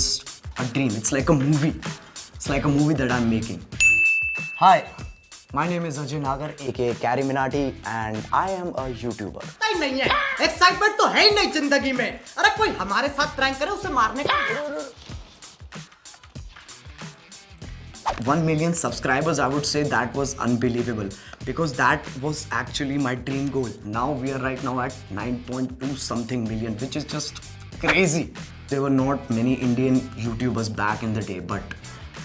just a dream. It's like a movie. It's like a movie that I'm making. Hi, my name is Ajay Nagar, aka Carrie Minati, and I am a YouTuber. नहीं है excitement तो है ही नहीं जिंदगी में अरे कोई हमारे साथ प्रैंक करे उसे मारने का 1 million subscribers, I would say that was unbelievable because that was actually my dream goal. Now we are right now at 9.2 something million, which is just crazy. There were not many Indian YouTubers back in the day, but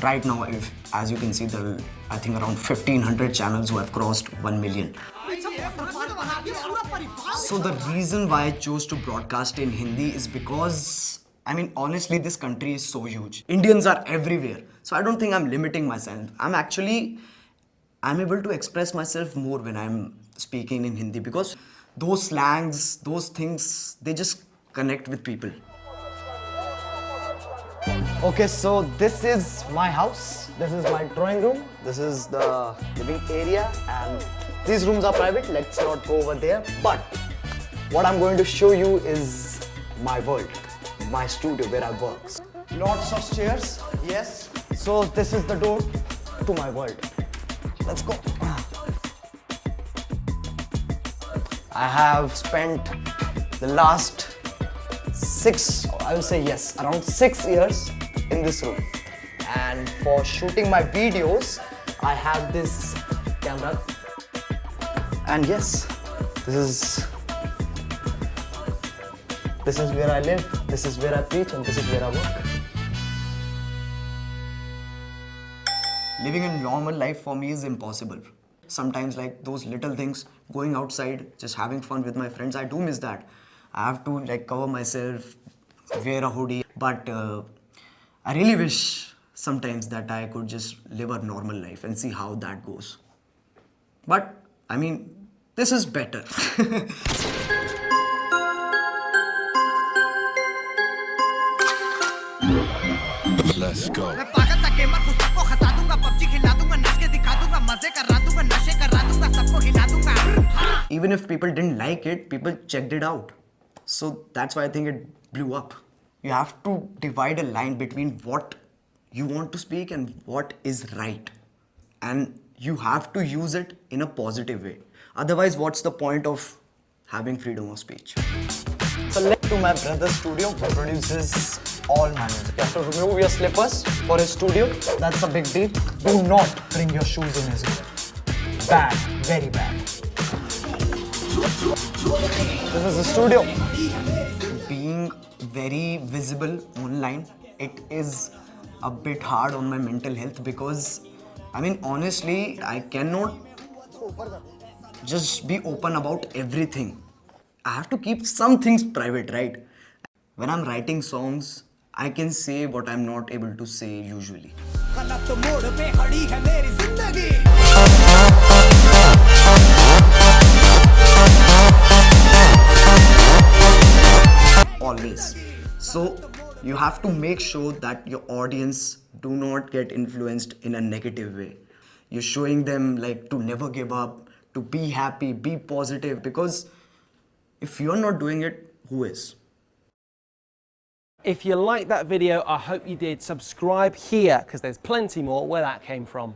right now, as you can see, there are I think around 1500 channels who have crossed 1 million. So the reason why I chose to broadcast in Hindi is because, I mean, honestly, this country is so huge. Indians are everywhere. So I don't think I'm limiting myself. I'm able to express myself more when I'm speaking in Hindi because those slangs, those things, they just connect with people. Okay, so this is my house. This is my drawing room. This is the living area, and these rooms are private. Let's not go over there. But what I'm going to show you is my world, my studio where I work. Lots of chairs, yes. So this is the door to my world. Let's go. I have spent the last around 6 years in this room. And for shooting my videos, I have this camera. And yes, this is where I live, this is where I preach, and this is where I work. Living a normal life for me is impossible. Sometimes like those little things, going outside, just having fun with my friends, I do miss that. I have to like cover myself, wear a hoodie, but I really wish sometimes that I could just live a normal life and see how that goes. But I mean, this is better. Let's go. Even if people didn't like it, people checked it out. So that's why I think it blew up. You have to divide a line between what you want to speak and what is right. And you have to use it in a positive way. Otherwise, what's the point of having freedom of speech? So let's to my brother's studio who produces all my music. You have to remove your slippers for his studio. That's a big deal. Do not bring your shoes in his room. Bad, very bad. This is the studio. Being very visible online, it is a bit hard on my mental health because, I mean, honestly, I cannot just be open about everything. I have to keep some things private, right? When I'm writing songs, I can say what I'm not able to say usually. Always. So you have to make sure that your audience do not get influenced in a negative way. You're showing them like to never give up, to be happy, be positive, because if you're not doing it, who is? If you liked that video, I hope you did. Subscribe here because there's plenty more where that came from.